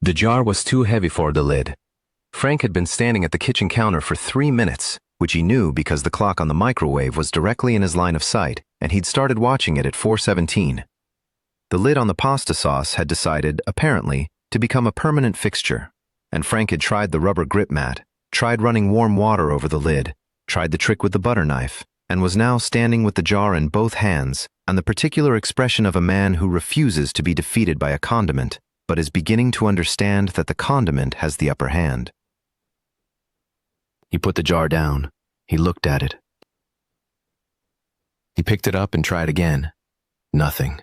The jar was too heavy for the lid. Frank had been standing at the kitchen counter for 3 minutes, which he knew because the clock on the microwave was directly in his line of sight, and he'd started watching it at 4:17. The lid on the pasta sauce had decided, apparently, to become a permanent fixture, and Frank had tried the rubber grip mat, tried running warm water over the lid, tried the trick with the butter knife, and was now standing with the jar in both hands and the particular expression of a man who refuses to be defeated by a condiment, but is beginning to understand that the condiment has the upper hand. He put the jar down. He looked at it. He picked it up and tried again. Nothing.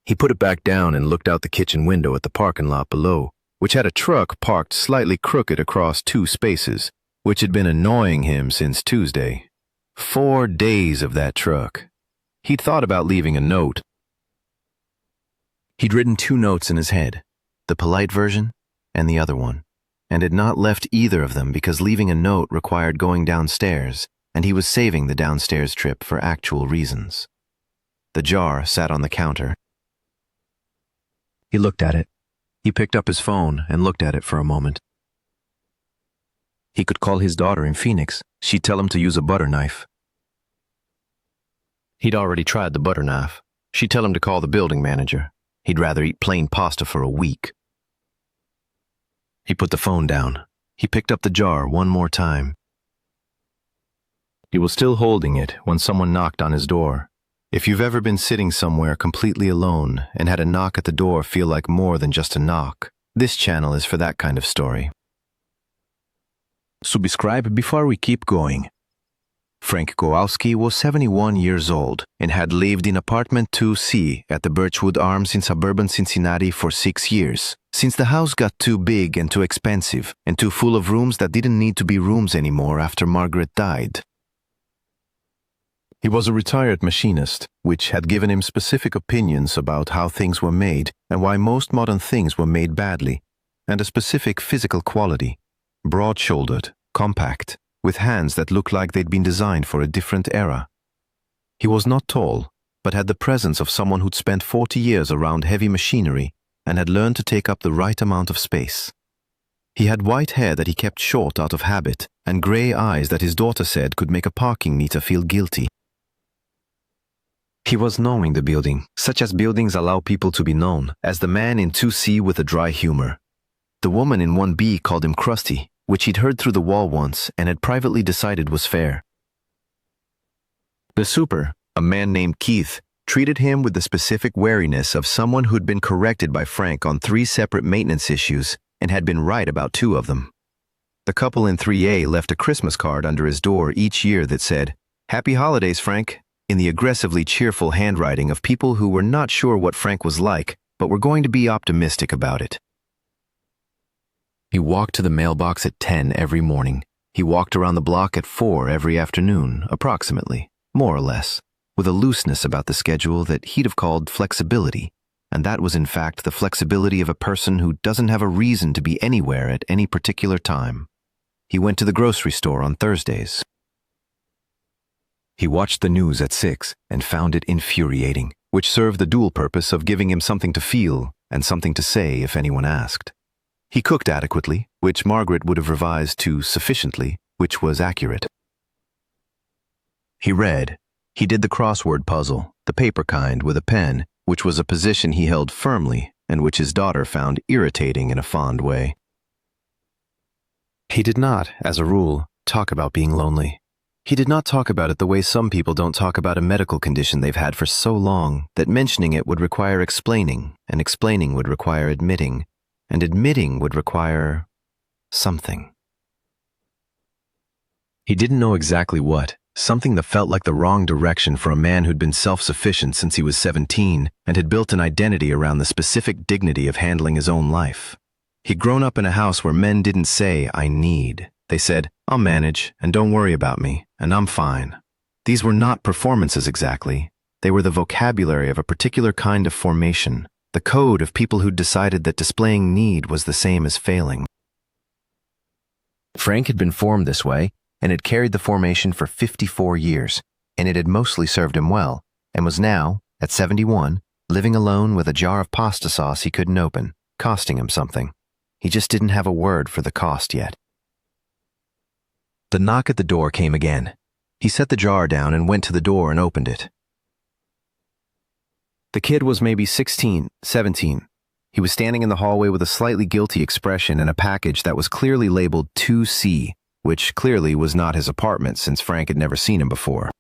He put it back down and looked out the kitchen window at the parking lot below, which had a truck parked slightly crooked across 2 spaces, which had been annoying him since Tuesday. 4 days of that truck. He'd thought about leaving a note. He'd written 2 notes in his head, the polite version and the other one, and had not left either of them because leaving a note required going downstairs, and he was saving the downstairs trip for actual reasons. The jar sat on the counter. He looked at it. He picked up his phone and looked at it for a moment. He could call his daughter in Phoenix. She'd tell him to use a butter knife. He'd already tried the butter knife. She'd tell him to call the building manager. He'd rather eat plain pasta for a week. He put the phone down. He picked up the jar one more time. He was still holding it when someone knocked on his door. If you've ever been sitting somewhere completely alone and had a knock at the door feel like more than just a knock, this channel is for that kind of story. Subscribe before we keep going. Frank Kowalski was 71 years old and had lived in apartment 2C at the Birchwood Arms in suburban Cincinnati for 6 years, since the house got too big and too expensive and too full of rooms that didn't need to be rooms anymore after Margaret died. He was a retired machinist, which had given him specific opinions about how things were made and why most modern things were made badly, and a specific physical quality, broad-shouldered, compact, with hands that looked like they'd been designed for a different era. He was not tall, but had the presence of someone who'd spent 40 years around heavy machinery and had learned to take up the right amount of space. He had white hair that he kept short out of habit and gray eyes that his daughter said could make a parking meter feel guilty. He was knowing the building, such as buildings allow people to be known, as the man in 2C with a dry humor. The woman in 1B called him crusty, which he'd heard through the wall once and had privately decided was fair. The super, a man named Keith, treated him with the specific wariness of someone who'd been corrected by Frank on 3 separate maintenance issues and had been right about 2 of them. The couple in 3A left a Christmas card under his door each year that said, "Happy Holidays, Frank," in the aggressively cheerful handwriting of people who were not sure what Frank was like, but were going to be optimistic about it. He walked to the mailbox at 10 every morning. He walked around the block at 4 every afternoon, approximately, more or less, with a looseness about the schedule that he'd have called flexibility, and that was in fact the flexibility of a person who doesn't have a reason to be anywhere at any particular time. He went to the grocery store on Thursdays. He watched the news at 6 and found it infuriating, which served the dual purpose of giving him something to feel and something to say if anyone asked. He cooked adequately, which Margaret would have revised to sufficiently, which was accurate. He read. He did the crossword puzzle, the paper kind with a pen, which was a position he held firmly and which his daughter found irritating in a fond way. He did not, as a rule, talk about being lonely. He did not talk about it the way some people don't talk about a medical condition they've had for so long that mentioning it would require explaining, and explaining would require admitting, and admitting would require something. He didn't know exactly what, something that felt like the wrong direction for a man who'd been self-sufficient since he was 17 and had built an identity around the specific dignity of handling his own life. He'd grown up in a house where men didn't say, "I need." They said, "I'll manage, and don't worry about me, and I'm fine." These were not performances exactly. They were the vocabulary of a particular kind of formation, the code of people who'd decided that displaying need was the same as failing. Frank had been formed this way, and had carried the formation for 54 years, and it had mostly served him well, and was now, at 71, living alone with a jar of pasta sauce he couldn't open, costing him something. He just didn't have a word for the cost yet. The knock at the door came again. He set the jar down and went to the door and opened it. The kid was maybe 16, 17. He was standing in the hallway with a slightly guilty expression and a package that was clearly labeled 2C, which clearly was not his apartment since Frank had never seen him before.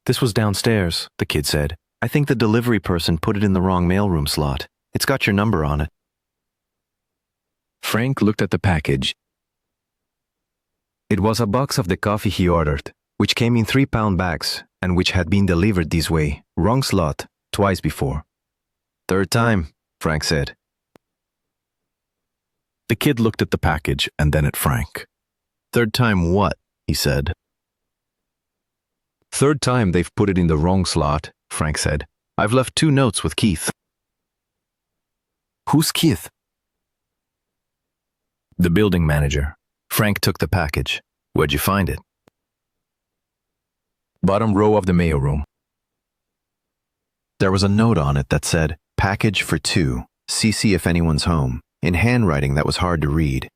"This was downstairs," the kid said. "I think the delivery person put it in the wrong mailroom slot. It's got your number on it." Frank looked at the package. It was a box of the coffee he ordered, which came in 3-pound bags and which had been delivered this way, wrong slot, twice before. "Third time," Frank said. The kid looked at the package and then at Frank. "Third time what?" he said. "Third time they've put it in the wrong slot," Frank said. "I've left 2 notes with Keith." "Who's Keith?" "The building manager." Frank took the package. "Where'd you find it?" "Bottom row of the mailroom." There was a note on it that said, "Package for 2, CC if anyone's home," in handwriting that was hard to read.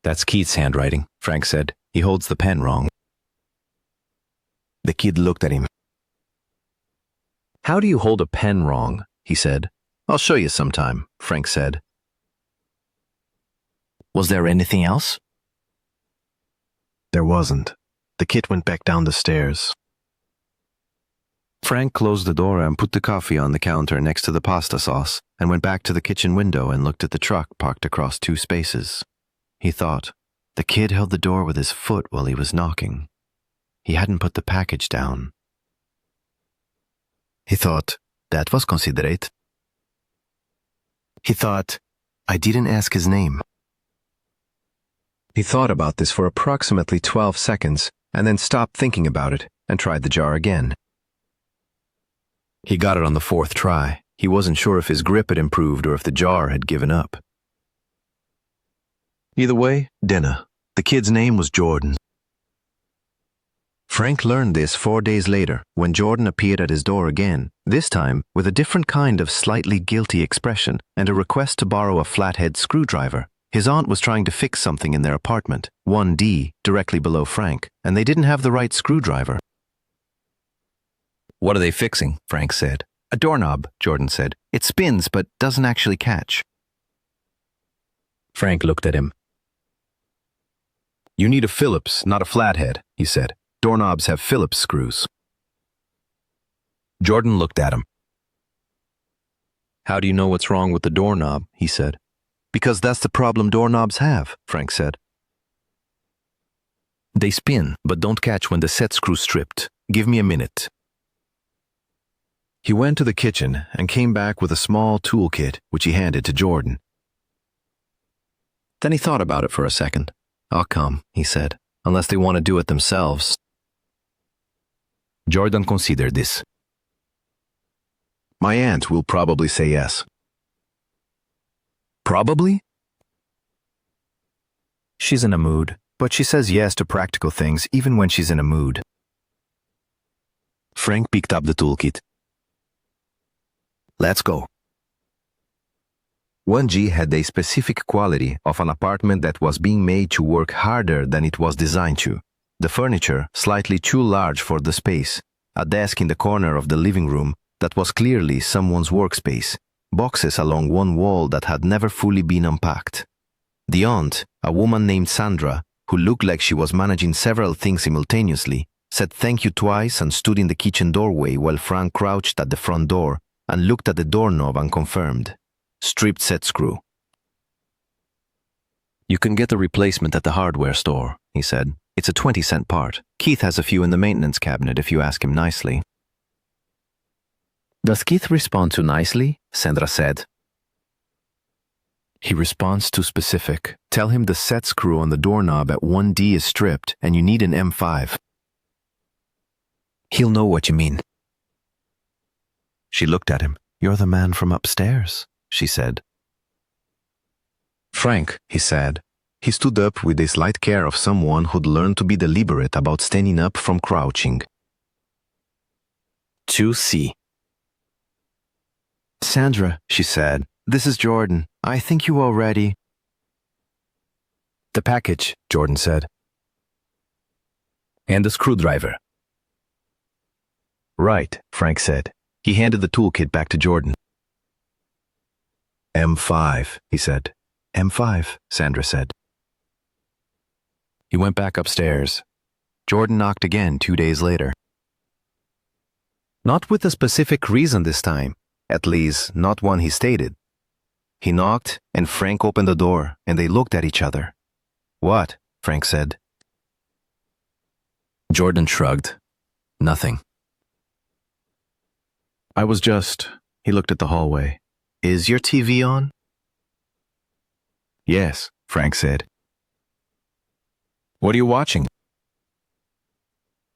"That's Keith's handwriting," Frank said. "He holds the pen wrong." The kid looked at him. "How do you hold a pen wrong?" he said. "I'll show you sometime," Frank said. "Was there anything else?" There wasn't. The kid went back down the stairs. Frank closed the door and put the coffee on the counter next to the pasta sauce and went back to the kitchen window and looked at the truck parked across 2 spaces. He thought, the kid held the door with his foot while he was knocking. He hadn't put the package down. He thought, that was considerate. He thought, I didn't ask his name. He thought about this for approximately 12 seconds and then stopped thinking about it and tried the jar again. He got it on the 4th try. He wasn't sure if his grip had improved or if the jar had given up. Either way, dinner. The kid's name was Jordan. Frank learned this 4 days later when Jordan appeared at his door again, this time with a different kind of slightly guilty expression and a request to borrow a flathead screwdriver. His aunt was trying to fix something in their apartment, 1D, directly below Frank, and they didn't have the right screwdriver. "What are they fixing?" Frank said. "A doorknob," Jordan said. "It spins but doesn't actually catch." Frank looked at him. "You need a Phillips, not a flathead," he said. "Doorknobs have Phillips screws." Jordan looked at him. "How do you know what's wrong with the doorknob?" he said. "Because that's the problem doorknobs have," Frank said. "They spin, but don't catch when the set screw's stripped. Give me a minute." He went to the kitchen and came back with a small toolkit, which he handed to Jordan. Then he thought about it for a second. "I'll come," he said, "unless they want to do it themselves." Jordan considered this. "My aunt will probably say yes." "Probably?" "She's in a mood, but she says yes to practical things even when she's in a mood." Frank picked up the toolkit. "Let's go." 1G had a specific quality of an apartment that was being made to work harder than it was designed to. The furniture slightly too large for the space, a desk in the corner of the living room that was clearly someone's workspace, boxes along one wall that had never fully been unpacked. The aunt, a woman named Sandra, who looked like she was managing several things simultaneously, said thank you twice and stood in the kitchen doorway while Frank crouched at the front door and looked at the doorknob and confirmed. Stripped set screw. "You can get the replacement at the hardware store," he said. "It's a 20-cent part. Keith has a few in the maintenance cabinet if you ask him nicely." "Does Keith respond too nicely?" Sandra said. "He responds too specific. Tell him the set screw on the doorknob at 1D is stripped and you need an M5. He'll know what you mean." She looked at him. "You're the man from upstairs," she said. "Frank," he said. He stood up with the slight care of someone who'd learned to be deliberate about standing up from crouching. 2C. Sandra, she said, this is Jordan. I think you already. The package, Jordan said. And the screwdriver. Right, Frank said. He handed the toolkit back to Jordan. M5, he said. M5, Sandra said. He went back upstairs. Jordan knocked again 2 days later. Not with a specific reason this time, at least not one he stated. He knocked, and Frank opened the door, and they looked at each other. What? Frank said. Jordan shrugged. Nothing. I was just... He looked at the hallway. Is your TV on? Yes, Frank said. What are you watching?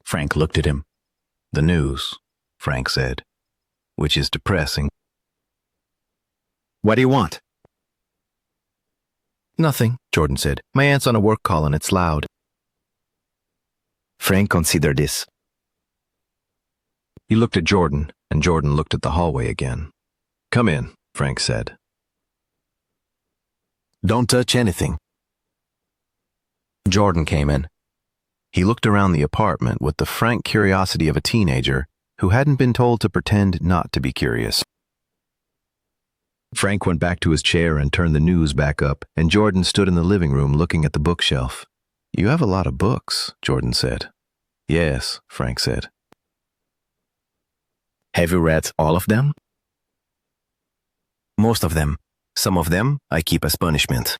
Frank looked at him. The news, Frank said, which is depressing. What do you want? Nothing, Jordan said. My aunt's on a work call and it's loud. Frank considered this. He looked at Jordan, and Jordan looked at the hallway again. Come in, Frank said. Don't touch anything. Jordan came in. He looked around the apartment with the frank curiosity of a teenager who hadn't been told to pretend not to be curious. Frank went back to his chair and turned the news back up, and Jordan stood in the living room looking at the bookshelf. You have a lot of books, Jordan said. Yes, Frank said. Have you read all of them? Most of them. Some of them I keep as punishment.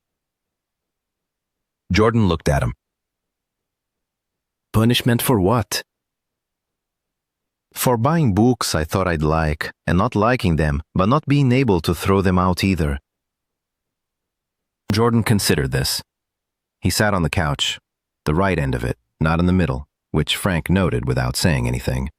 Jordan looked at him. Punishment for what? For buying books I thought I'd like, and not liking them, but not being able to throw them out either. Jordan considered this. He sat on the couch, the right end of it, not in the middle, which Frank noted without saying anything.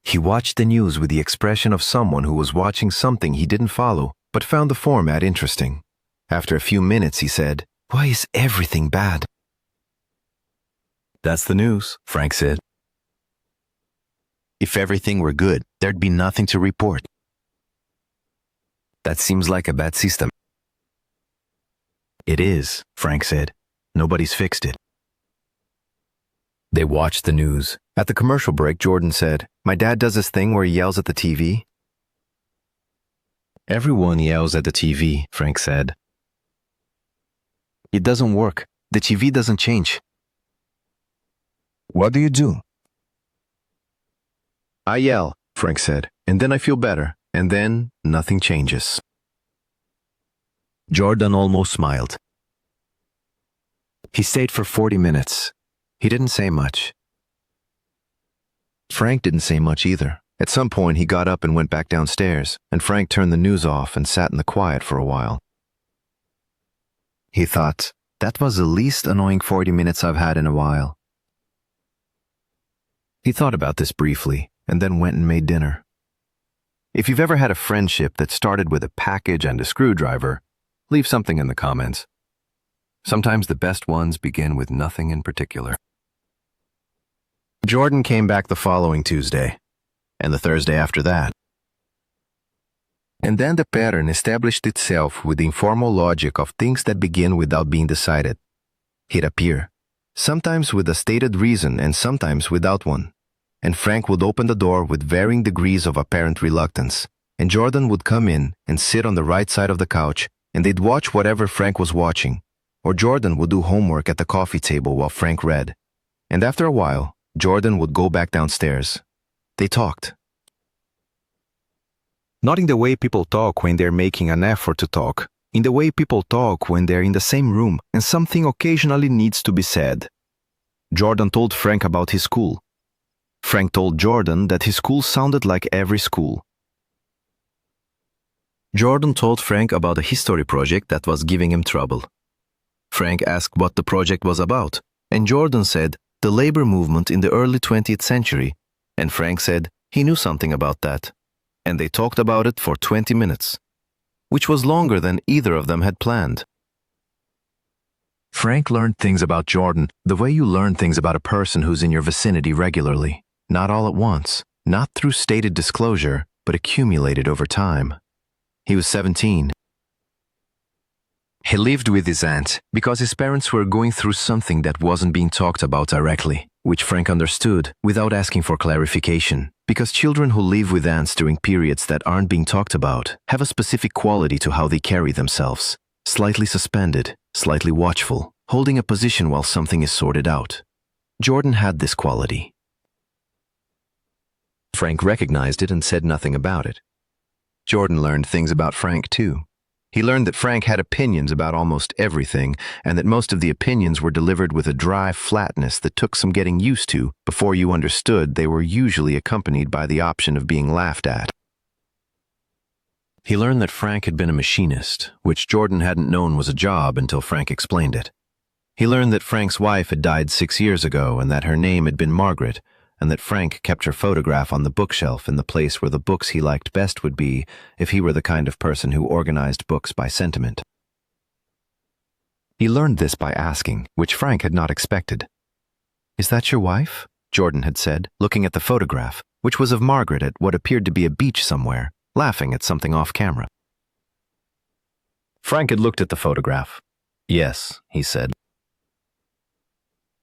He watched the news with the expression of someone who was watching something he didn't follow, but found the format interesting. After a few minutes, he said, "Why is everything bad?" That's the news, Frank said. If everything were good, there'd be nothing to report. That seems like a bad system. It is, Frank said. Nobody's fixed it. They watched the news. At the commercial break, Jordan said, "My dad does this thing where he yells at the TV." Everyone yells at the TV, Frank said. It doesn't work. The TV doesn't change. What do you do? I yell, Frank said, and then I feel better, and then nothing changes. Jordan almost smiled. He stayed for 40 minutes. He didn't say much. Frank didn't say much either. At some point, he got up and went back downstairs, and Frank turned the news off and sat in the quiet for a while. He thought, that was the least annoying 40 minutes I've had in a while. He thought about this briefly, and then went and made dinner. If you've ever had a friendship that started with a package and a screwdriver, leave something in the comments. Sometimes the best ones begin with nothing in particular. Jordan came back the following Tuesday, and the Thursday after that. And then the pattern established itself with the informal logic of things that begin without being decided. He'd appear, sometimes with a stated reason and sometimes without one. And Frank would open the door with varying degrees of apparent reluctance, and Jordan would come in and sit on the right side of the couch, and they'd watch whatever Frank was watching, or Jordan would do homework at the coffee table while Frank read. And after a while, Jordan would go back downstairs. They talked. Not in the way people talk when they're making an effort to talk, in the way people talk when they're in the same room and something occasionally needs to be said. Jordan told Frank about his school. Frank told Jordan that his school sounded like every school. Jordan told Frank about a history project that was giving him trouble. Frank asked what the project was about, and Jordan said the labor movement in the early 20th century, and Frank said he knew something about that. And they talked about it for 20 minutes, which was longer than either of them had planned. Frank learned things about Jordan the way you learn things about a person who's in your vicinity regularly, not all at once, not through stated disclosure, but accumulated over time. He was 17. He lived with his aunt because his parents were going through something that wasn't being talked about directly, which Frank understood without asking for clarification, because children who live with aunts during periods that aren't being talked about have a specific quality to how they carry themselves, slightly suspended, slightly watchful, holding a position while something is sorted out. Jordan had this quality. Frank recognized it and said nothing about it. Jordan learned things about Frank too. He learned that Frank had opinions about almost everything, and that most of the opinions were delivered with a dry flatness that took some getting used to before you understood they were usually accompanied by the option of being laughed at. He learned that Frank had been a machinist, which Jordan hadn't known was a job until Frank explained it. He learned that Frank's wife had died 6 years ago and that her name had been Margaret, and that Frank kept her photograph on the bookshelf in the place where the books he liked best would be if he were the kind of person who organized books by sentiment. He learned this by asking, which Frank had not expected. "Is that your wife?" Jordan had said, looking at the photograph, which was of Margaret at what appeared to be a beach somewhere, laughing at something off camera. Frank had looked at the photograph. "Yes," he said.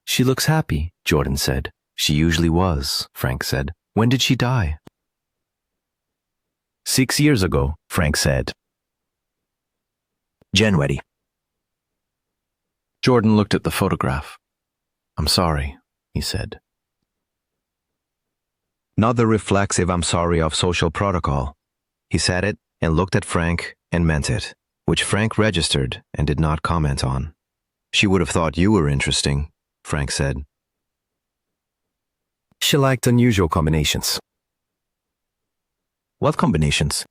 "She looks happy," Jordan said. "She usually was," Frank said. "When did she die?" 6 years ago, Frank said. January. Jordan looked at the photograph. "I'm sorry," he said. Not the reflexive "I'm sorry" of social protocol. He said it and looked at Frank and meant it, which Frank registered and did not comment on. "She would have thought you were interesting," Frank said. She liked unusual combinations. "What combinations?"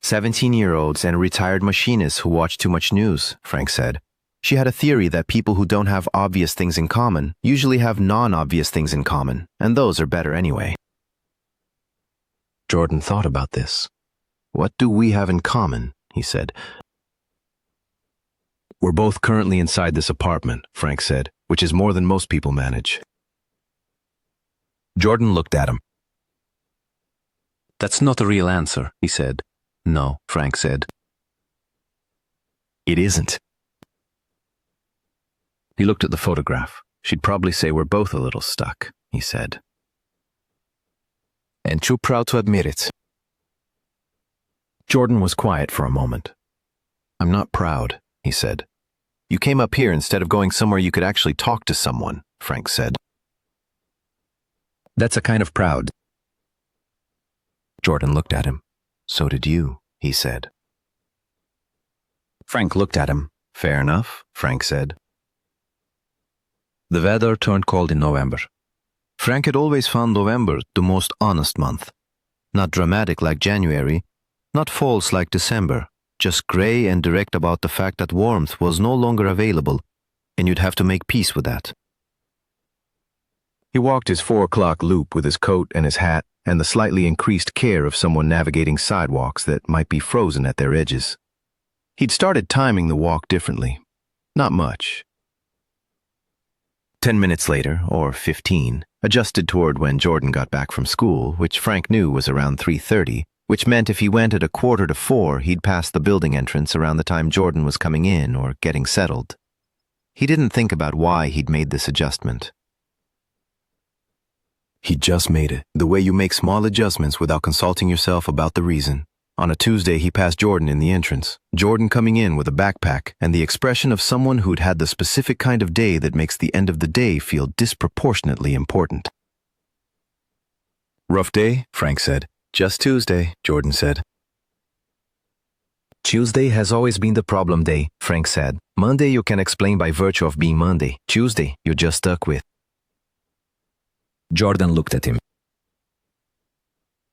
17-year-olds and retired machinists who watch too much news, Frank said. She had a theory that people who don't have obvious things in common usually have non-obvious things in common, and those are better anyway. Jordan thought about this. "What do we have in common?" he said. "We're both currently inside this apartment," Frank said, "which is more than most people manage." Jordan looked at him. "That's not a real answer," he said. "No," Frank said. "It isn't." He looked at the photograph. "She'd probably say we're both a little stuck," he said. "And too proud to admit it." Jordan was quiet for a moment. "I'm not proud," he said. "You came up here instead of going somewhere you could actually talk to someone," Frank said. "That's a kind of proud." Jordan looked at him. "So did you," he said. Frank looked at him. "Fair enough," Frank said. The weather turned cold in November. Frank had always found November the most honest month. Not dramatic like January, not false like December, just gray and direct about the fact that warmth was no longer available, and you'd have to make peace with that. He walked his 4 o'clock loop with his coat and his hat and the slightly increased care of someone navigating sidewalks that might be frozen at their edges. He'd started timing the walk differently. Not much. 10 minutes later, or 15, adjusted toward when Jordan got back from school, which Frank knew was around 3:30, which meant if he went at 3:45, he'd pass the building entrance around the time Jordan was coming in or getting settled. He didn't think about why he'd made this adjustment. He just made it, the way you make small adjustments without consulting yourself about the reason. On a Tuesday, he passed Jordan in the entrance, Jordan coming in with a backpack and the expression of someone who'd had the specific kind of day that makes the end of the day feel disproportionately important. "Rough day?" Frank said. "Just Tuesday," Jordan said. "Tuesday has always been the problem day," Frank said. "Monday you can explain by virtue of being Monday. Tuesday you're just stuck with." Jordan looked at him.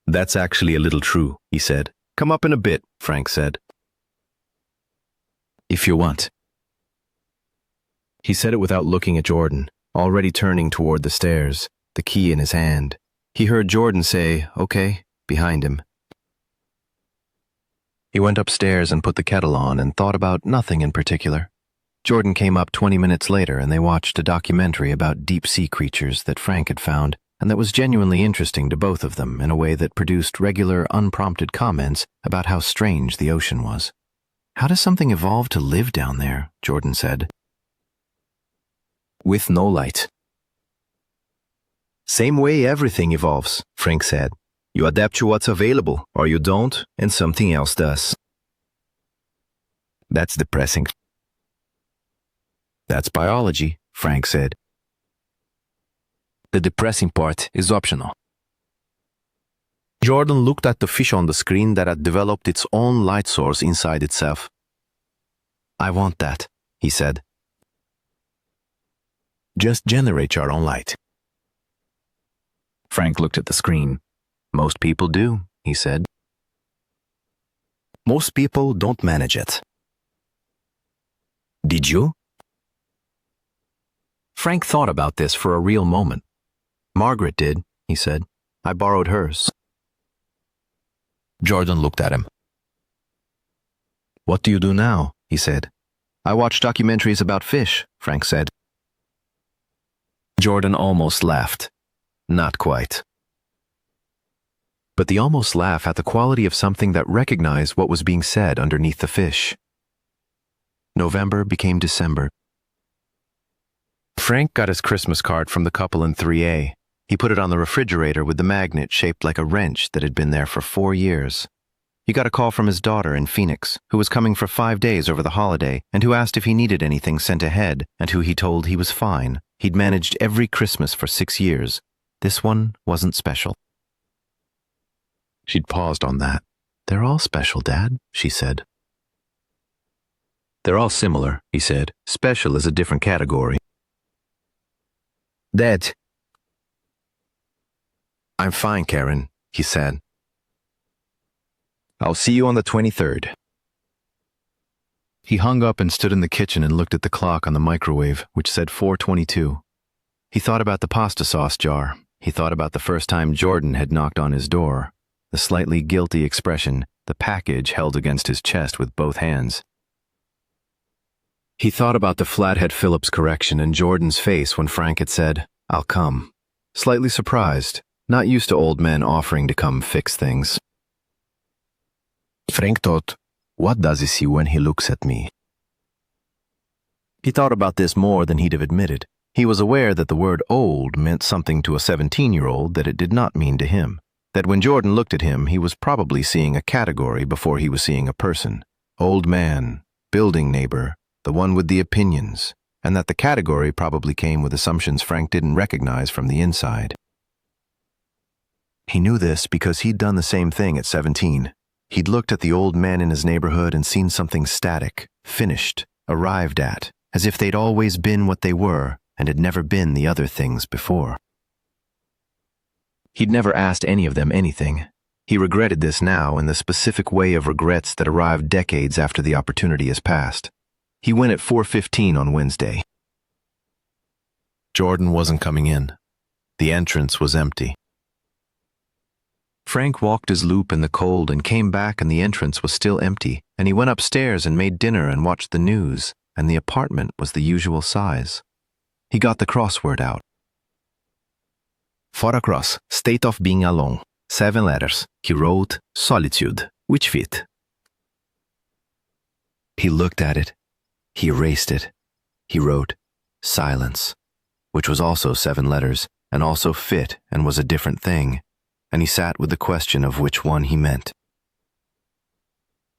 "That's actually a little true," he said. "Come up in a bit," Frank said. "If you want." He said it without looking at Jordan, already turning toward the stairs, the key in his hand. He heard Jordan say, "Okay," behind him. He went upstairs and put the kettle on and thought about nothing in particular. Jordan came up 20 minutes later and they watched a documentary about deep-sea creatures that Frank had found and that was genuinely interesting to both of them in a way that produced regular, unprompted comments about how strange the ocean was. How does something evolve to live down there? Jordan said. With no light. Same way everything evolves, Frank said. You adapt to what's available, or you don't, and something else does. That's depressing. That's biology, Frank said. The depressing part is optional. Jordan looked at the fish on the screen that had developed its own light source inside itself. I want that, he said. Just generate your own light. Frank looked at the screen. Most people do, he said. Most people don't manage it. Did you? Frank thought about this for a real moment. Margaret did, he said. I borrowed hers. Jordan looked at him. What do you do now? He said. I watch documentaries about fish, Frank said. Jordan almost laughed. Not quite. But the almost laugh had the quality of something that recognized what was being said underneath the fish. November became December. Frank got his Christmas card from the couple in 3A. He put it on the refrigerator with the magnet shaped like a wrench that had been there for 4 years. He got a call from his daughter in Phoenix, who was coming for 5 days over the holiday, and who asked if he needed anything sent ahead, and who he told he was fine. He'd managed every Christmas for 6 years. This one wasn't special. She'd paused on that. They're all special, Dad, she said. They're all similar, he said. Special is a different category. Dad. I'm fine, Karen, he said. I'll see you on the 23rd. He hung up and stood in the kitchen and looked at the clock on the microwave, which said 4:22. He thought about the pasta sauce jar. He thought about the first time Jordan had knocked on his door. The slightly guilty expression, the package held against his chest with both hands. He thought about the Flathead Phillips correction and Jordan's face when Frank had said, I'll come. Slightly surprised, not used to old men offering to come fix things. Frank thought, what does he see when he looks at me? He thought about this more than he'd have admitted. He was aware that the word old meant something to a 17-year-old that it did not mean to him. That when Jordan looked at him, he was probably seeing a category before he was seeing a person. Old man, building neighbor, the one with the opinions, and that the category probably came with assumptions Frank didn't recognize from the inside. He knew this because he'd done the same thing at 17. He'd looked at the old men in his neighborhood and seen something static, finished, arrived at, as if they'd always been what they were and had never been the other things before. He'd never asked any of them anything. He regretted this now in the specific way of regrets that arrived decades after the opportunity has passed. He went at 4:15 on Wednesday. Jordan wasn't coming in. The entrance was empty. Frank walked his loop in the cold and came back and the entrance was still empty, and he went upstairs and made dinner and watched the news, and the apartment was the usual size. He got the crossword out. 4 across, state of being alone. 7 letters. He wrote, solitude. Which fit? He looked at it. He erased it. He wrote, silence, which was also 7 letters, and also fit and was a different thing, and he sat with the question of which one he meant.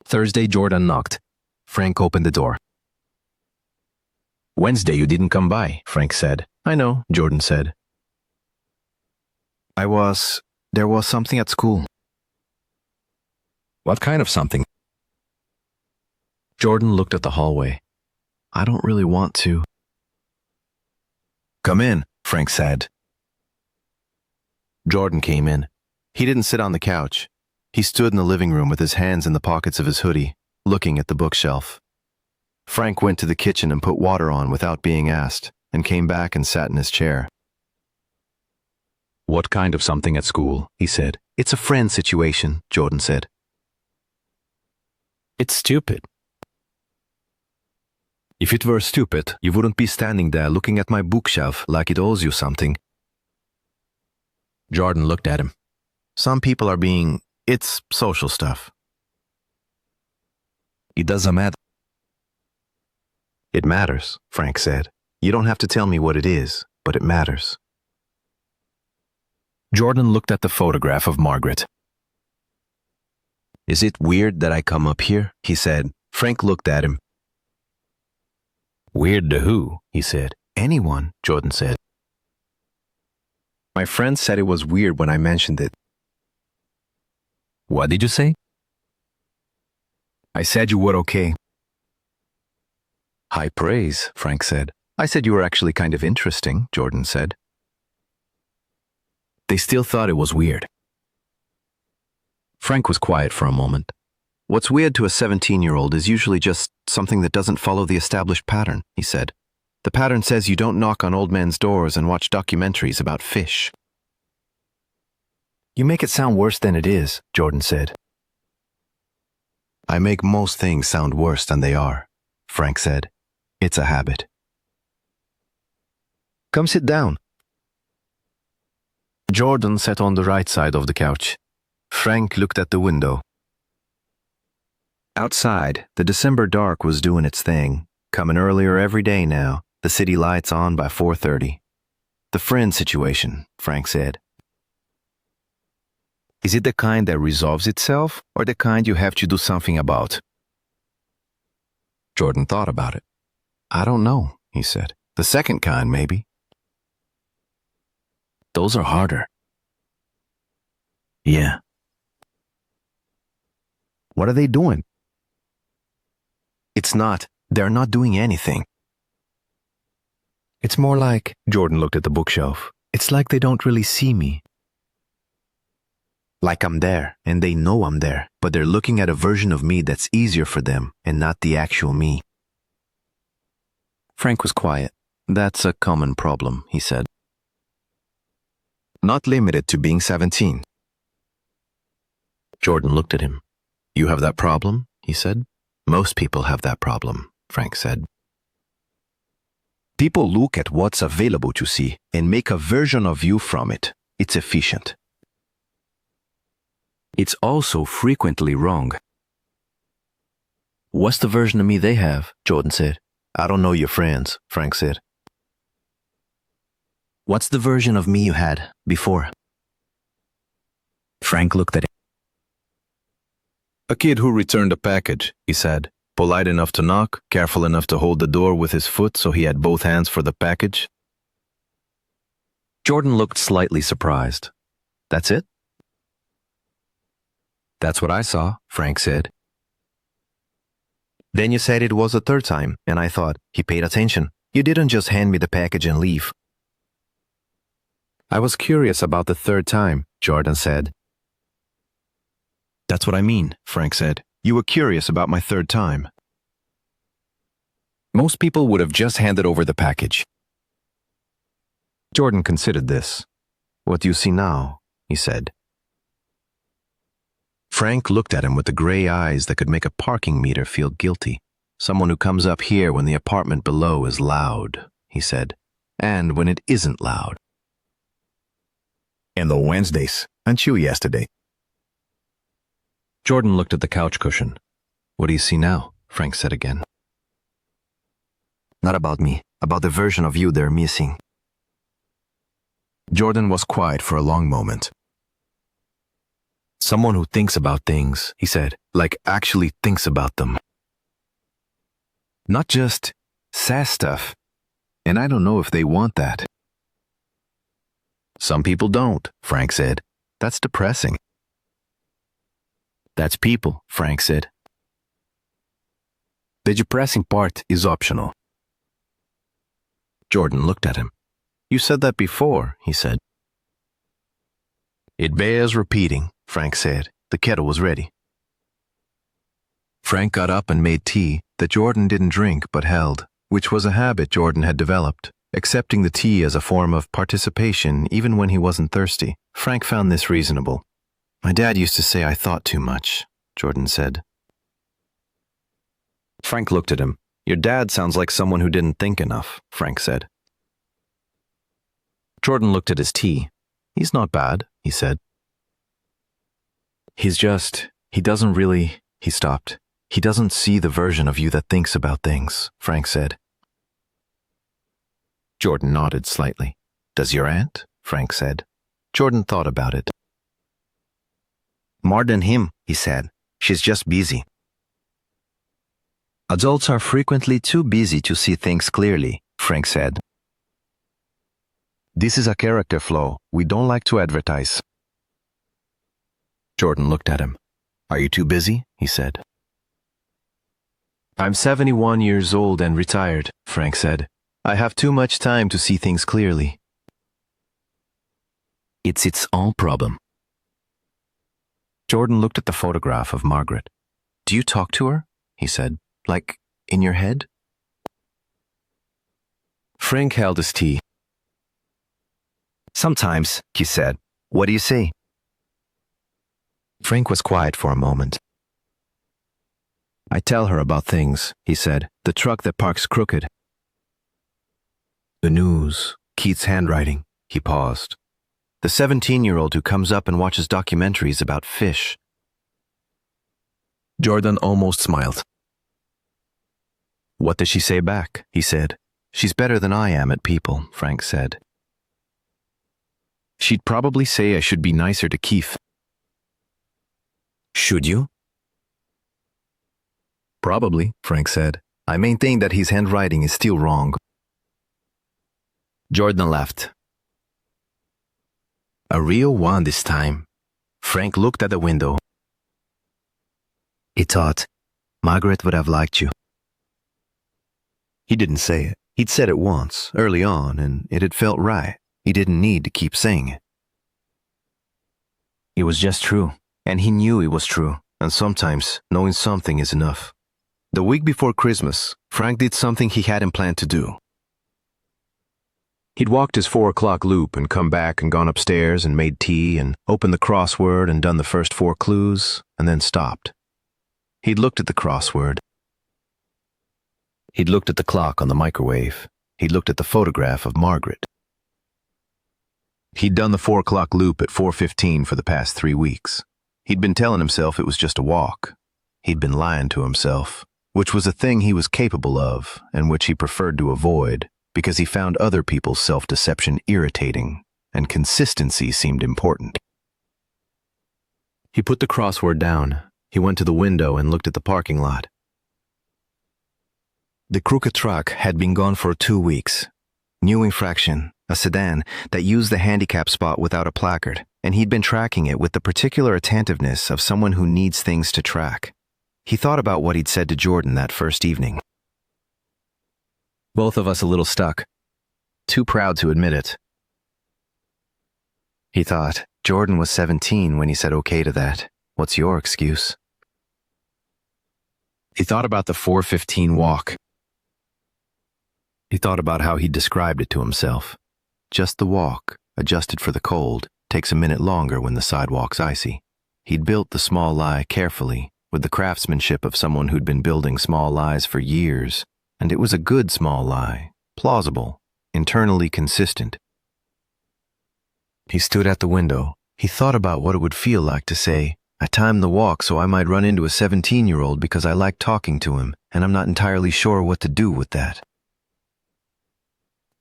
Thursday, Jordan knocked. Frank opened the door. Wednesday you didn't come by, Frank said. I know, Jordan said. There was something at school. What kind of something? Jordan looked at the hallway. I don't really want to. Come in, Frank said. Jordan came in. He didn't sit on the couch. He stood in the living room with his hands in the pockets of his hoodie, looking at the bookshelf. Frank went to the kitchen and put water on without being asked, and came back and sat in his chair. What kind of something at school? He said. It's a friend situation, Jordan said. It's stupid. If it were stupid, you wouldn't be standing there looking at my bookshelf like it owes you something. Jordan looked at him. Some people are being... It's social stuff. It doesn't matter. It matters, Frank said. You don't have to tell me what it is, but it matters. Jordan looked at the photograph of Margaret. Is it weird that I come up here? He said. Frank looked at him. Weird to who? He said. Anyone, Jordan said. My friend said it was weird when I mentioned it. What did you say? I said you were okay. High praise, Frank said. I said you were actually kind of interesting, Jordan said. They still thought it was weird. Frank was quiet for a moment. What's weird to a 17-year-old is usually just something that doesn't follow the established pattern, he said. The pattern says you don't knock on old men's doors and watch documentaries about fish. You make it sound worse than it is, Jordan said. I make most things sound worse than they are, Frank said. It's a habit. Come sit down. Jordan sat on the right side of the couch. Frank looked at the window. Outside, the December dark was doing its thing, coming earlier every day now, the city lights on by 4:30. The friend situation, Frank said. Is it the kind that resolves itself, or the kind you have to do something about? Jordan thought about it. I don't know, he said. The second kind, maybe. Those are harder. Yeah. What are they doing? It's not. They're not doing anything. It's more like, Jordan looked at the bookshelf, it's like they don't really see me. Like I'm there, and they know I'm there, but they're looking at a version of me that's easier for them, and not the actual me. Frank was quiet. That's a common problem, he said. Not limited to being 17. Jordan looked at him. You have that problem, he said. Most people have that problem, Frank said. People look at what's available to see and make a version of you from it. It's efficient. It's also frequently wrong. What's the version of me they have? Jordan said. I don't know your friends, Frank said. What's the version of me you had before? Frank looked at him. A kid who returned a package, he said. Polite enough to knock, careful enough to hold the door with his foot so he had both hands for the package. Jordan looked slightly surprised. That's it? That's what I saw, Frank said. Then you said it was a third time, and I thought, he paid attention. You didn't just hand me the package and leave. I was curious about the third time, Jordan said. That's what I mean, Frank said. You were curious about my third time. Most people would have just handed over the package. Jordan considered this. What do you see now? He said. Frank looked at him with the gray eyes that could make a parking meter feel guilty. Someone who comes up here when the apartment below is loud, he said, and when it isn't loud. And the Wednesdays, until yesterday. Jordan looked at the couch cushion. What do you see now? Frank said again. Not about me, about the version of you they're missing. Jordan was quiet for a long moment. Someone who thinks about things, he said, like actually thinks about them. Not just says stuff. And I don't know if they want that. Some people don't, Frank said. That's depressing. That's people, Frank said. The depressing part is optional. Jordan looked at him. You said that before, he said. It bears repeating, Frank said. The kettle was ready. Frank got up and made tea that Jordan didn't drink but held, which was a habit Jordan had developed, accepting the tea as a form of participation even when he wasn't thirsty. Frank found this reasonable. My dad used to say I thought too much, Jordan said. Frank looked at him. Your dad sounds like someone who didn't think enough, Frank said. Jordan looked at his tea. He's not bad, he said. He stopped. He doesn't see the version of you that thinks about things, Frank said. Jordan nodded slightly. Does your aunt? Frank said. Jordan thought about it. More than him, he said. She's just busy. Adults are frequently too busy to see things clearly, Frank said. This is a character flaw. We don't like to advertise. Jordan looked at him. Are you too busy? He said. I'm 71 years old and retired, Frank said. I have too much time to see things clearly. It's its own problem. Jordan looked at the photograph of Margaret. Do you talk to her? He said. Like, in your head? Frank held his tea. Sometimes, he said. What do you say? Frank was quiet for a moment. I tell her about things, he said. The truck that parks crooked. The news, Keith's handwriting. He paused. The 17-year-old who comes up and watches documentaries about fish. Jordan almost smiled. What does she say back? He said. She's better than I am at people, Frank said. She'd probably say I should be nicer to Keith. Should you? Probably, Frank said. I maintain that his handwriting is still wrong. Jordan laughed. A real one this time. Frank looked at the window. He thought, Margaret would have liked you. He didn't say it. He'd said it once, early on, and it had felt right. He didn't need to keep saying it. It was just true, and he knew it was true, and sometimes knowing something is enough. The week before Christmas, Frank did something he hadn't planned to do. He'd walked his 4 o'clock loop and come back and gone upstairs and made tea and opened the crossword and done the first 4 clues, and then stopped. He'd looked at the crossword. He'd looked at the clock on the microwave. He'd looked at the photograph of Margaret. He'd done the 4 o'clock loop at 4:15 for the past 3 weeks. He'd been telling himself it was just a walk. He'd been lying to himself, which was a thing he was capable of and which he preferred to avoid because he found other people's self-deception irritating and consistency seemed important. He put the crossword down. He went to the window and looked at the parking lot. The crooked truck had been gone for 2 weeks. New infraction, a sedan that used the handicap spot without a placard, and he'd been tracking it with the particular attentiveness of someone who needs things to track. He thought about what he'd said to Jordan that first evening. Both of us a little stuck. Too proud to admit it. He thought, Jordan was 17 when he said okay to that. What's your excuse? He thought about the 4:15 walk. He thought about how he described it to himself. Just the walk, adjusted for the cold, takes a minute longer when the sidewalk's icy. He'd built the small lie carefully, with the craftsmanship of someone who'd been building small lies for years, and it was a good small lie, plausible, internally consistent. He stood at the window. He thought about what it would feel like to say, I timed the walk so I might run into a 17-year-old because I like talking to him, and I'm not entirely sure what to do with that.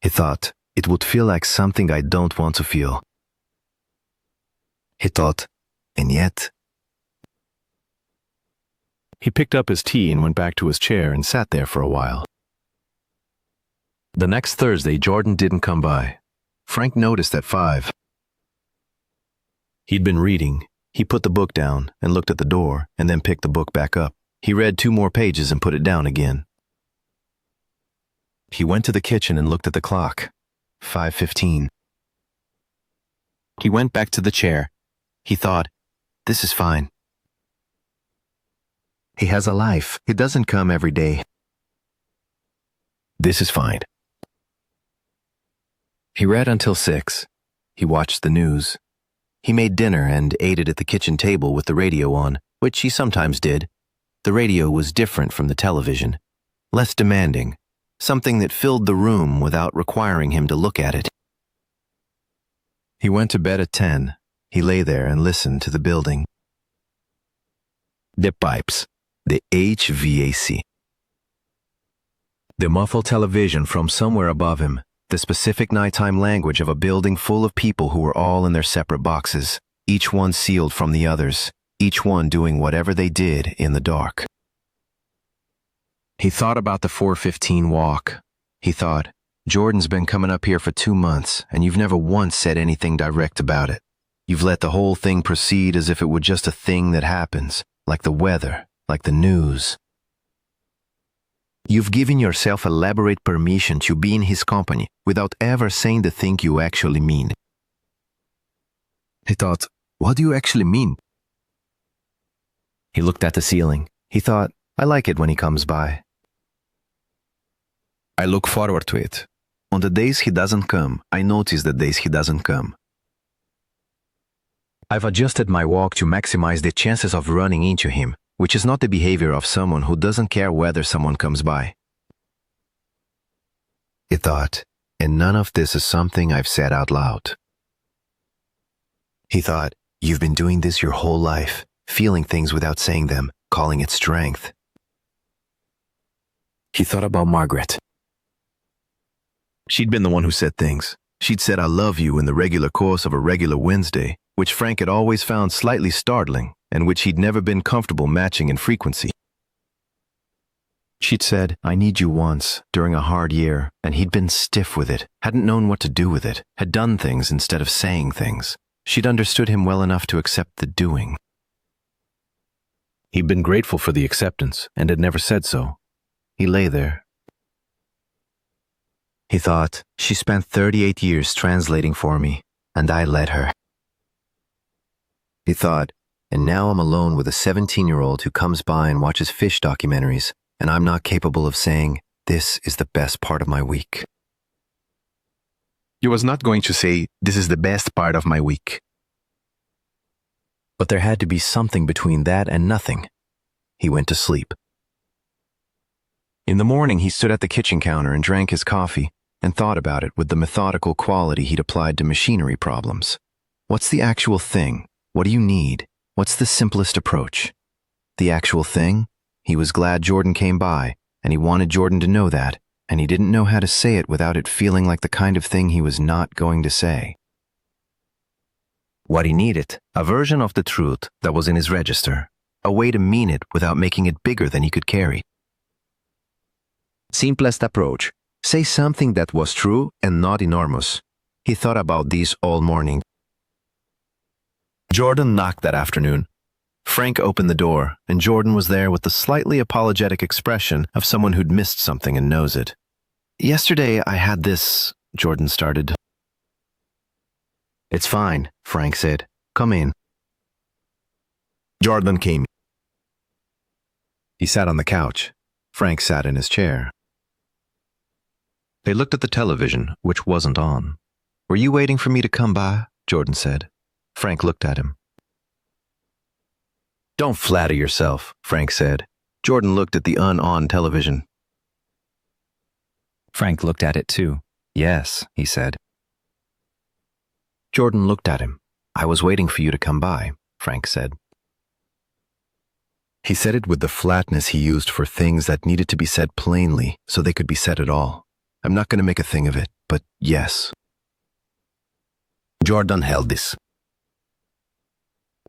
He thought, it would feel like something I don't want to feel. He thought, and yet... He picked up his tea and went back to his chair and sat there for a while. The next Thursday, Jordan didn't come by. Frank noticed at 5. He'd been reading. He put the book down and looked at the door and then picked the book back up. He read 2 more pages and put it down again. He went to the kitchen and looked at the clock. 5:15. He went back to the chair. He thought, this is fine. He has a life. It doesn't come every day. This is fine. He read until 6. He watched the news. He made dinner and ate it at the kitchen table with the radio on, which he sometimes did. The radio was different from the television, less demanding, something that filled the room without requiring him to look at it. He went to bed at 10. He lay there and listened to the building. The pipes. The HVAC. The muffled television from somewhere above him. The specific nighttime language of a building full of people who were all in their separate boxes, each one sealed from the others, each one doing whatever they did in the dark. He thought about the 4:15 walk. He thought, Jordan's been coming up here for 2 months, and you've never once said anything direct about it. You've let the whole thing proceed as if it were just a thing that happens, like the weather, like the news. You've given yourself elaborate permission to be in his company without ever saying the thing you actually mean. He thought, what do you actually mean? He looked at the ceiling. He thought, I like it when he comes by. I look forward to it. On the days he doesn't come, I notice the days he doesn't come. I've adjusted my walk to maximize the chances of running into him, which is not the behavior of someone who doesn't care whether someone comes by. He thought, and none of this is something I've said out loud. He thought, you've been doing this your whole life, feeling things without saying them, calling it strength. He thought about Margaret. She'd been the one who said things. She'd said I love you in the regular course of a regular Wednesday, which Frank had always found slightly startling and which he'd never been comfortable matching in frequency. She'd said, I need you once, during a hard year, and he'd been stiff with it, hadn't known what to do with it, had done things instead of saying things. She'd understood him well enough to accept the doing. He'd been grateful for the acceptance and had never said so. He lay there. He thought, she spent 38 years translating for me, and I let her. He thought, and now I'm alone with a 17-year-old who comes by and watches fish documentaries, and I'm not capable of saying, this is the best part of my week. You was not going to say, this is the best part of my week. But there had to be something between that and nothing. He went to sleep. In the morning, he stood at the kitchen counter and drank his coffee and thought about it with the methodical quality he'd applied to machinery problems. What's the actual thing? What do you need? What's the simplest approach? The actual thing? He was glad Jordan came by, and he wanted Jordan to know that, and he didn't know how to say it without it feeling like the kind of thing he was not going to say. What he needed, a version of the truth that was in his register, a way to mean it without making it bigger than he could carry. Simplest approach. Say something that was true and not enormous. He thought about these all morning. Jordan knocked that afternoon. Frank opened the door, and Jordan was there with the slightly apologetic expression of someone who'd missed something and knows it. Yesterday I had this, Jordan started. It's fine, Frank said. Come in. Jordan came. He sat on the couch. Frank sat in his chair. They looked at the television, which wasn't on. Were you waiting for me to come by? Jordan said. Frank looked at him. Don't flatter yourself, Frank said. Jordan looked at the on television. Frank looked at it too. Yes, he said. Jordan looked at him. I was waiting for you to come by, Frank said. He said it with the flatness he used for things that needed to be said plainly so they could be said at all. I'm not going to make a thing of it, but yes. Jordan held this.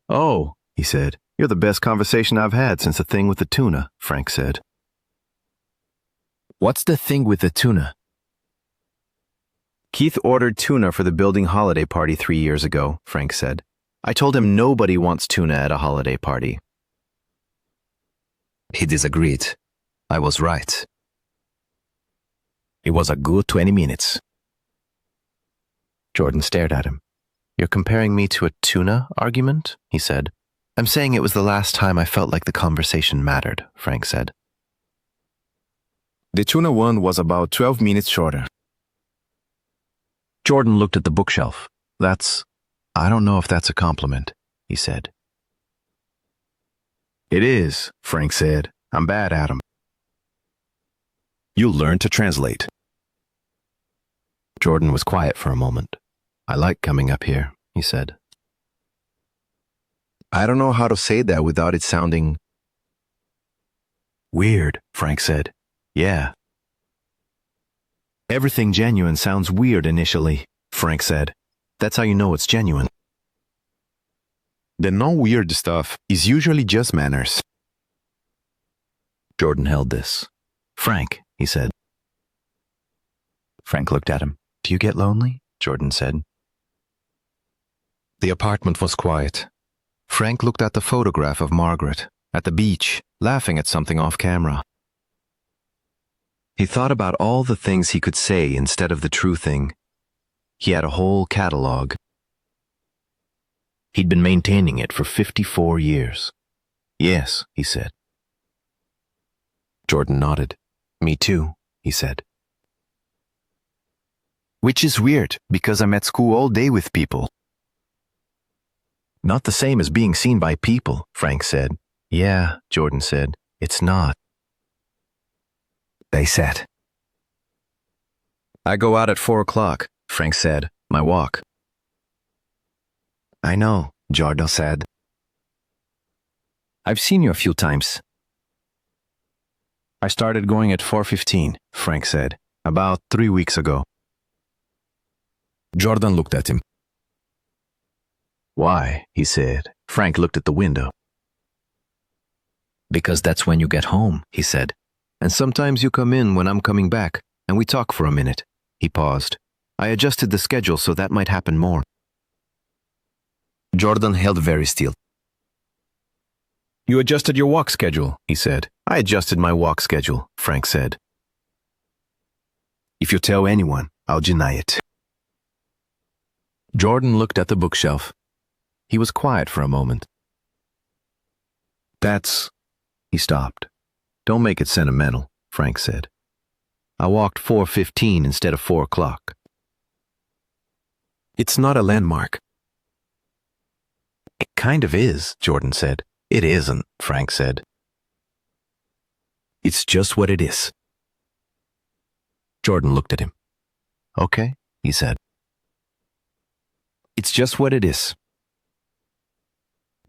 Oh, he said. You're the best conversation I've had since the thing with the tuna, Frank said. What's the thing with the tuna? Keith ordered tuna for the building holiday party 3 years ago, Frank said. I told him nobody wants tuna at a holiday party. He disagreed. I was right. It was a good 20 minutes. Jordan stared at him. You're comparing me to a tuna argument? He said. I'm saying it was the last time I felt like the conversation mattered, Frank said. The tuna one was about 12 minutes shorter. Jordan looked at the bookshelf. I don't know if that's a compliment, he said. It is, Frank said. I'm bad at them. You'll learn to translate. Jordan was quiet for a moment. I like coming up here, he said. I don't know how to say that without it sounding weird, Frank said. Yeah. Everything genuine sounds weird initially, Frank said. That's how you know it's genuine. The non-weird stuff is usually just manners. Jordan held this. Frank, he said. Frank looked at him. Do you get lonely? Jordan said. The apartment was quiet. Frank looked at the photograph of Margaret, at the beach, laughing at something off camera. He thought about all the things he could say instead of the true thing. He had a whole catalog. He'd been maintaining it for 54 years. Yes, he said. Jordan nodded. Me too, he said. Which is weird, because I'm at school all day with people. Not the same as being seen by people, Frank said. Yeah, Jordan said. It's not. They sat. I go out at 4 o'clock, Frank said. My walk. I know, Jordan said. I've seen you a few times. I started going at 4:15, Frank said. About 3 weeks ago. Jordan looked at him. Why, he said. Frank looked at the window. Because that's when you get home, he said. And sometimes you come in when I'm coming back, and we talk for a minute. He paused. I adjusted the schedule so that might happen more. Jordan held very still. You adjusted your walk schedule, he said. I adjusted my walk schedule, Frank said. If you tell anyone, I'll deny it. Jordan looked at the bookshelf. He was quiet for a moment. He stopped. Don't make it sentimental, Frank said. I walked 4:15 instead of 4 o'clock. It's not a landmark. It kind of is, Jordan said. It isn't, Frank said. It's just what it is. Jordan looked at him. Okay, he said. It's just what it is.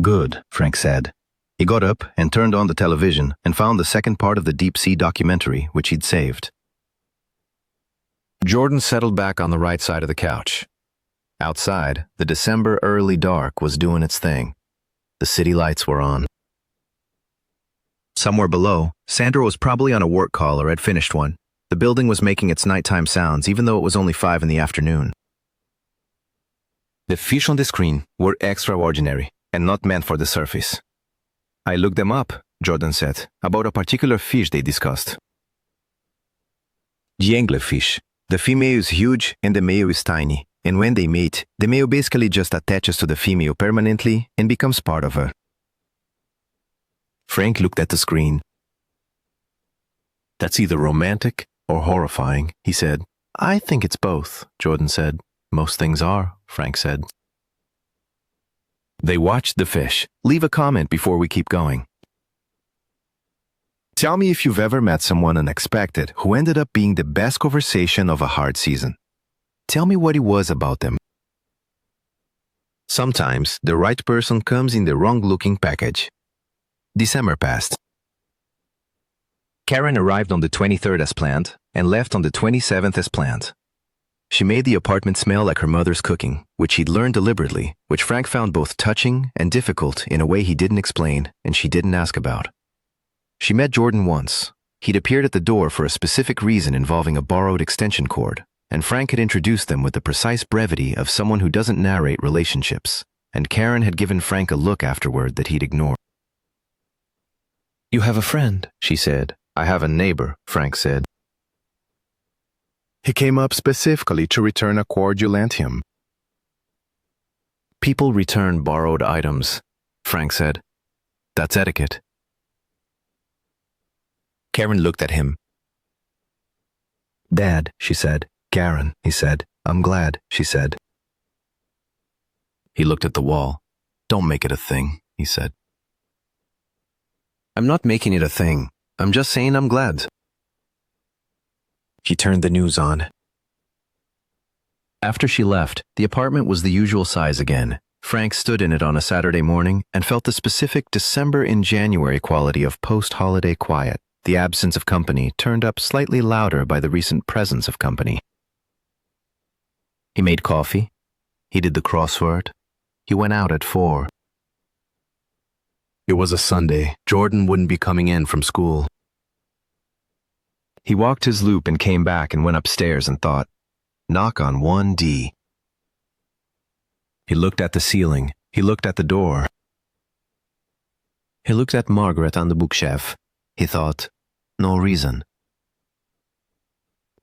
Good, Frank said. He got up and turned on the television and found the second part of the deep-sea documentary, which he'd saved. Jordan settled back on the right side of the couch. Outside, the December early dark was doing its thing. The city lights were on. Somewhere below, Sandra was probably on a work call or had finished one. The building was making its nighttime sounds even though it was only 5 in the afternoon. The fish on the screen were extraordinary and not meant for the surface. I looked them up, Jordan said, about a particular fish they discussed. The anglerfish. The female is huge and the male is tiny, and when they mate, the male basically just attaches to the female permanently and becomes part of her. Frank looked at the screen. That's either romantic or horrifying, he said. I think it's both, Jordan said. Most things are, Frank said. They watched the fish. Leave a comment before we keep going. Tell me if you've ever met someone unexpected who ended up being the best conversation of a hard season. Tell me what it was about them. Sometimes the right person comes in the wrong-looking package. December passed. Karen arrived on the 23rd as planned and left on the 27th as planned. She made the apartment smell like her mother's cooking, which he'd learned deliberately, which Frank found both touching and difficult in a way he didn't explain and she didn't ask about. She met Jordan once. He'd appeared at the door for a specific reason involving a borrowed extension cord, and Frank had introduced them with the precise brevity of someone who doesn't narrate relationships, and Karen had given Frank a look afterward that he'd ignored. You have a friend, she said. I have a neighbor, Frank said. He came up specifically to return a cord you lent him. People return borrowed items, Frank said. That's etiquette. Karen looked at him. Dad, she said. Karen, he said. I'm glad, she said. He looked at the wall. Don't make it a thing, he said. I'm not making it a thing. I'm just saying I'm glad. He turned the news on. After she left, the apartment was the usual size again. Frank stood in it on a Saturday morning and felt the specific December in January quality of post-holiday quiet, the absence of company turned up slightly louder by the recent presence of company. He made coffee. He did the crossword. He went out at 4. It was a Sunday. Jordan wouldn't be coming in from school. He walked his loop and came back and went upstairs and thought, knock on 1D. He looked at the ceiling. He looked at the door. He looked at Margaret on the bookshelf. He thought, no reason.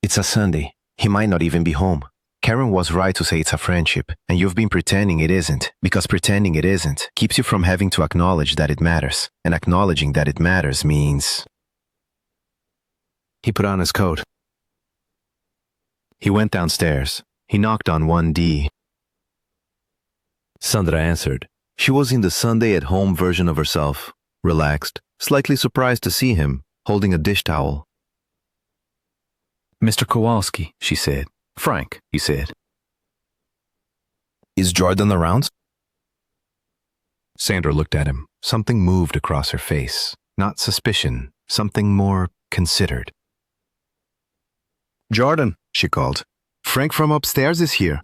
It's a Sunday. He might not even be home. Karen was right to say it's a friendship, and you've been pretending it isn't, because pretending it isn't keeps you from having to acknowledge that it matters, and acknowledging that it matters means... He put on his coat. He went downstairs. He knocked on 1D. Sandra answered. She was in the Sunday-at-home version of herself, relaxed, slightly surprised to see him, holding a dish towel. Mr. Kowalski, she said. Frank, he said. Is Jordan around? Sandra looked at him. Something moved across her face. Not suspicion, something more considered. Jordan, she called. Frank from upstairs is here.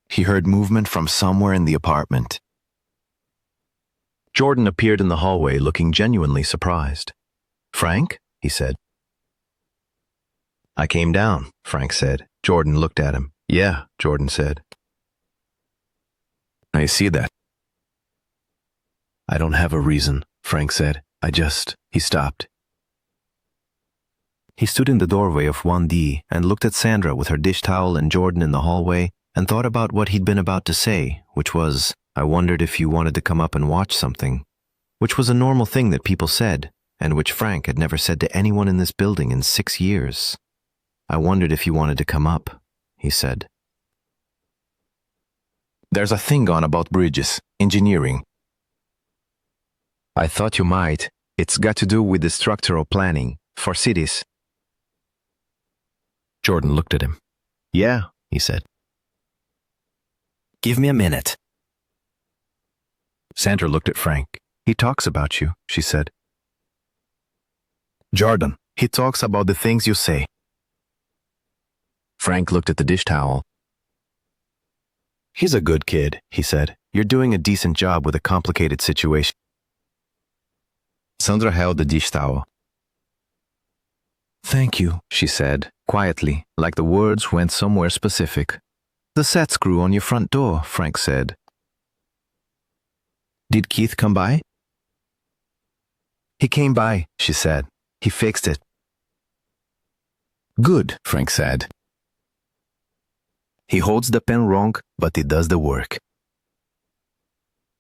He heard movement from somewhere in the apartment. Jordan appeared in the hallway looking genuinely surprised. Frank? He said. I came down, Frank said. Jordan looked at him. Yeah, Jordan said. I see that. I don't have a reason, Frank said. He stopped. He stood in the doorway of 1D and looked at Sandra with her dish towel and Jordan in the hallway and thought about what he'd been about to say, which was, I wondered if you wanted to come up and watch something, which was a normal thing that people said, and which Frank had never said to anyone in this building in 6 years. I wondered if you wanted to come up, he said. There's a thing on about bridges, engineering. I thought you might. It's got to do with the structural planning for cities. Jordan looked at him. Yeah, he said. Give me a minute. Sandra looked at Frank. He talks about you, she said. Jordan, he talks about the things you say. Frank looked at the dish towel. He's a good kid, he said. You're doing a decent job with a complicated situation. Sandra held the dish towel. Thank you, she said, quietly, like the words went somewhere specific. The set screw on your front door, Frank said. Did Keith come by? He came by, she said. He fixed it. Good, Frank said. He holds the pen wrong, but he does the work.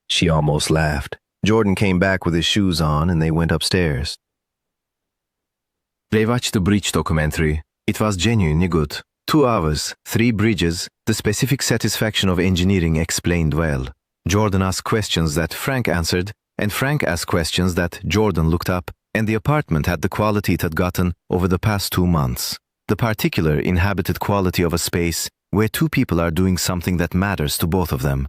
She almost laughed. Jordan came back with his shoes on and they went upstairs. They watched the bridge documentary. It was genuinely good. 2 hours, 3 bridges, the specific satisfaction of engineering explained well. Jordan asked questions that Frank answered, and Frank asked questions that Jordan looked up, and the apartment had the quality it had gotten over the past 2 months. The particular inhabited quality of a space where 2 people are doing something that matters to both of them.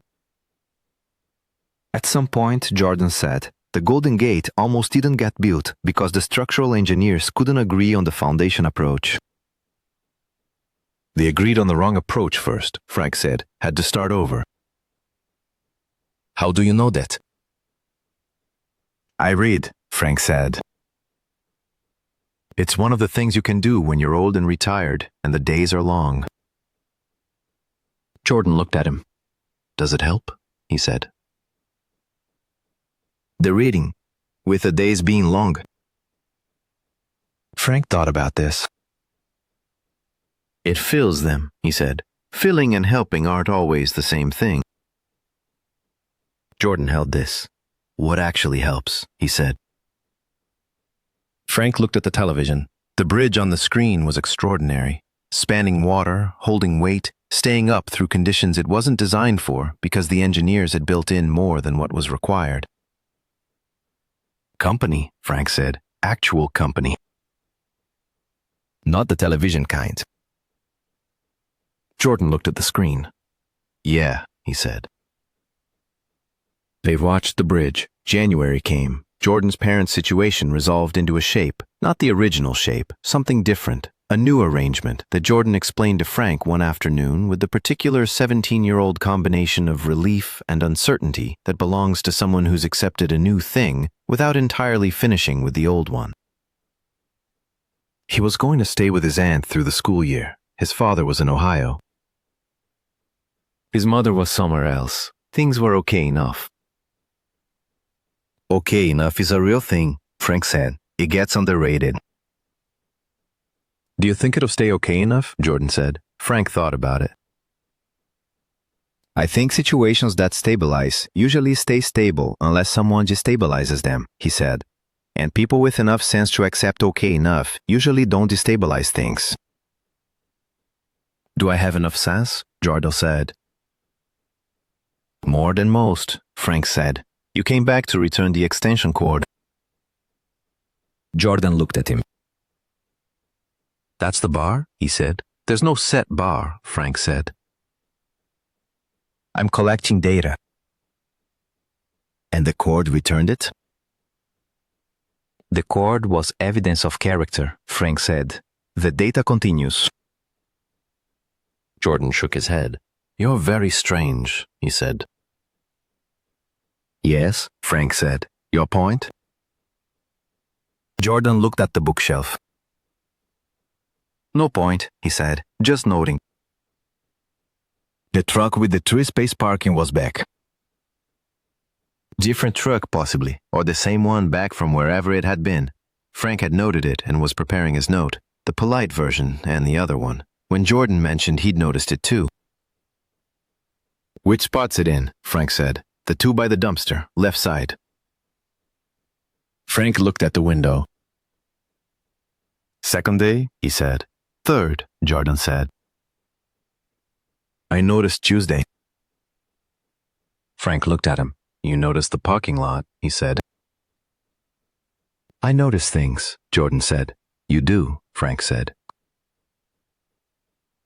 At some point, Jordan said, the Golden Gate almost didn't get built because the structural engineers couldn't agree on the foundation approach. They agreed on the wrong approach first, Frank said, had to start over. How do you know that? I read, Frank said. It's one of the things you can do when you're old and retired and the days are long. Jordan looked at him. Does it help? He said. The reading, with the days being long. Frank thought about this. It fills them, he said. Filling and helping aren't always the same thing. Jordan held this. What actually helps, he said. Frank looked at the television. The bridge on the screen was extraordinary. Spanning water, holding weight, staying up through conditions it wasn't designed for because the engineers had built in more than what was required. Company, Frank said. Actual company. Not the television kind. Jordan looked at the screen. Yeah, he said. They've watched the bridge. January came. Jordan's parents' situation resolved into a shape, not the original shape, something different, a new arrangement that Jordan explained to Frank one afternoon with the particular 17-year-old combination of relief and uncertainty that belongs to someone who's accepted a new thing without entirely finishing with the old one. He was going to stay with his aunt through the school year. His father was in Ohio. His mother was somewhere else. Things were okay enough. Okay enough is a real thing, Frank said. It gets underrated. Do you think it'll stay okay enough? Jordan said. Frank thought about it. I think situations that stabilize usually stay stable unless someone destabilizes them, he said. And people with enough sense to accept okay enough usually don't destabilize things. Do I have enough sense? Jordan said. More than most, Frank said. You came back to return the extension cord. Jordan looked at him. That's the bar? He said. There's no set bar, Frank said. I'm collecting data. And the cord returned it? The cord was evidence of character, Frank said. The data continues. Jordan shook his head. You're very strange, he said. Yes, Frank said. Your point? Jordan looked at the bookshelf. No point, he said. Just noting. The truck with the 3-space parking was back. Different truck, possibly, or the same one back from wherever it had been. Frank had noted it and was preparing his note, the polite version and the other one, when Jordan mentioned he'd noticed it too. Which spot's it in? Frank said. The two by the dumpster, left side. Frank looked at the window. Second day, he said. Third, Jordan said. I noticed Tuesday. Frank looked at him. You noticed the parking lot, he said. I notice things, Jordan said. You do, Frank said.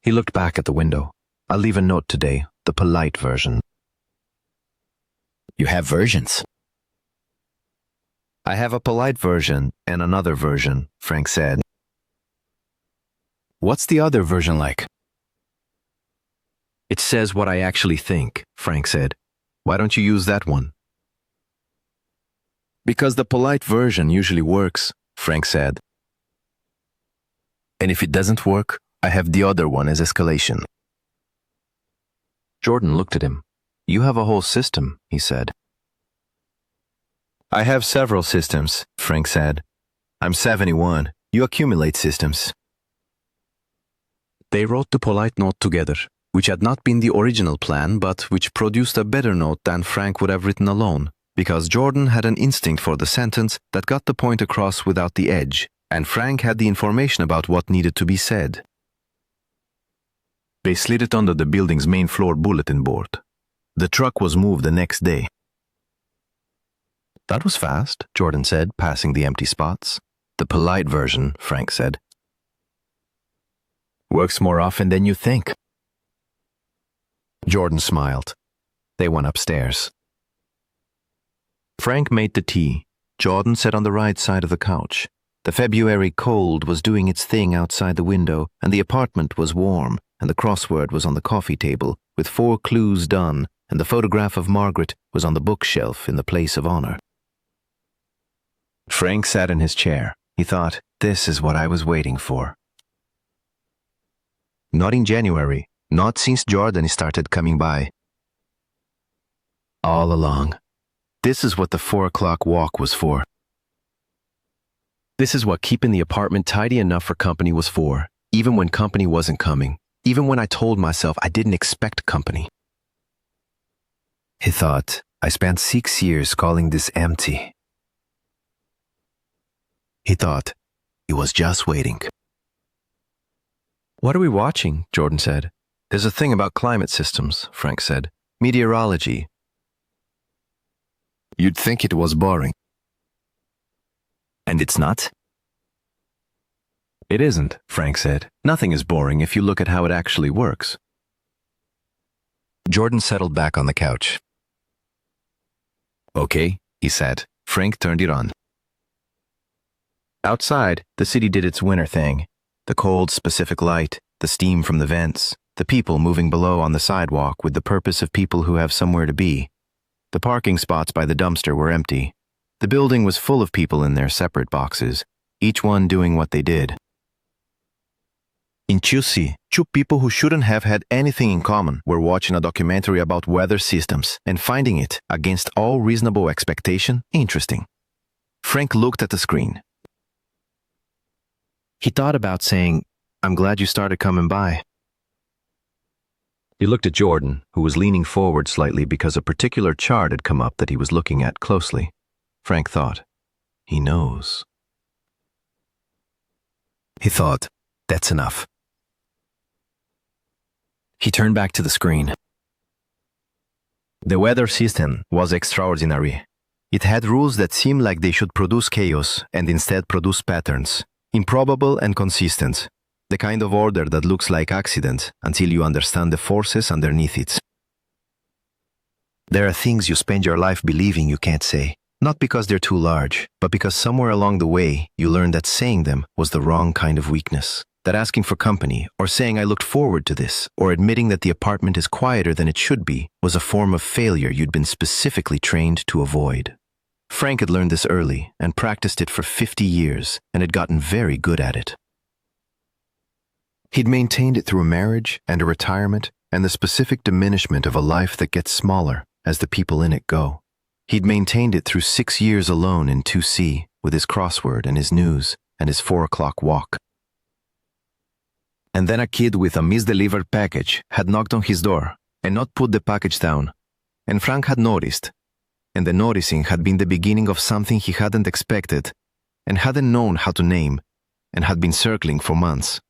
He looked back at the window. I'll leave a note today, the polite version. You have versions? I have a polite version and another version, Frank said. What's the other version like? It says what I actually think, Frank said. Why don't you use that one? Because the polite version usually works, Frank said. And if it doesn't work, I have the other one as escalation. Jordan looked at him. You have a whole system, he said. I have several systems, Frank said. I'm 71. You accumulate systems. They wrote the polite note together, which had not been the original plan, but which produced a better note than Frank would have written alone, because Jordan had an instinct for the sentence that got the point across without the edge, and Frank had the information about what needed to be said. They slid it under the building's main floor bulletin board. The truck was moved the next day. That was fast, Jordan said, passing the empty spots. The polite version, Frank said. Works more often than you think. Jordan smiled. They went upstairs. Frank made the tea. Jordan sat on the right side of the couch. The February cold was doing its thing outside the window, and the apartment was warm, and the crossword was on the coffee table, with 4 clues done, and the photograph of Margaret was on the bookshelf in the place of honor. Frank sat in his chair. He thought, this is what I was waiting for. Not in January, not since Jordan started coming by. All along. This is what the 4 o'clock walk was for. This is what keeping the apartment tidy enough for company was for, even when company wasn't coming, even when I told myself I didn't expect company. He thought, I spent 6 years calling this empty. He thought, he was just waiting. What are we watching? Jordan said. There's a thing about climate systems, Frank said. Meteorology. You'd think it was boring. And it's not? It isn't, Frank said. Nothing is boring if you look at how it actually works. Jordan settled back on the couch. Okay, he said. Frank turned it on. Outside, the city did its winter thing. The cold, specific light, the steam from the vents, the people moving below on the sidewalk with the purpose of people who have somewhere to be. The parking spots by the dumpster were empty. The building was full of people in their separate boxes, each one doing what they did. In Chelsea, two people who shouldn't have had anything in common were watching a documentary about weather systems and finding it, against all reasonable expectation, interesting. Frank looked at the screen. He thought about saying, "I'm glad you started coming by." He looked at Jordan, who was leaning forward slightly because a particular chart had come up that he was looking at closely. Frank thought, he knows. He thought, that's enough. He turned back to the screen. The weather system was extraordinary. It had rules that seemed like they should produce chaos and instead produce patterns, improbable and consistent, the kind of order that looks like accident until you understand the forces underneath it. There are things you spend your life believing you can't say, not because they're too large, but because somewhere along the way you learned that saying them was the wrong kind of weakness. That asking for company, or saying I looked forward to this, or admitting that the apartment is quieter than it should be, was a form of failure you'd been specifically trained to avoid. Frank had learned this early and practiced it for 50 years and had gotten very good at it. He'd maintained it through a marriage and a retirement and the specific diminishment of a life that gets smaller as the people in it go. He'd maintained it through 6 years alone in 2C with his crossword and his news and his 4 o'clock walk. And then a kid with a misdelivered package had knocked on his door and not put the package down. And Frank had noticed. And the noticing had been the beginning of something he hadn't expected and hadn't known how to name and had been circling for months.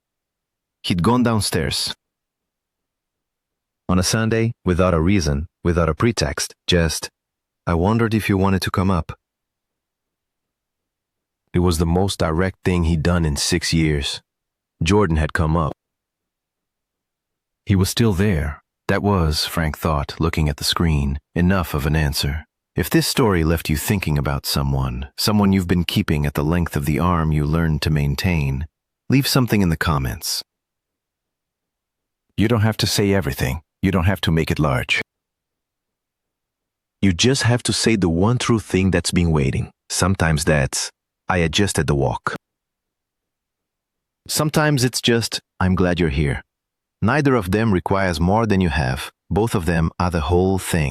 He'd gone downstairs. On a Sunday, without a reason, without a pretext, just, I wondered if you wanted to come up. It was the most direct thing he'd done in 6 years. Jordan had come up. He was still there. That was, Frank thought, looking at the screen, enough of an answer. If this story left you thinking about someone you've been keeping at the length of the arm you learned to maintain, leave something in the comments. You don't have to say everything. You don't have to make it large. You just have to say the one true thing that's been waiting. Sometimes that's, I adjusted the walk. Sometimes it's just, I'm glad you're here. Neither of them requires more than you have. Both of them are the whole thing.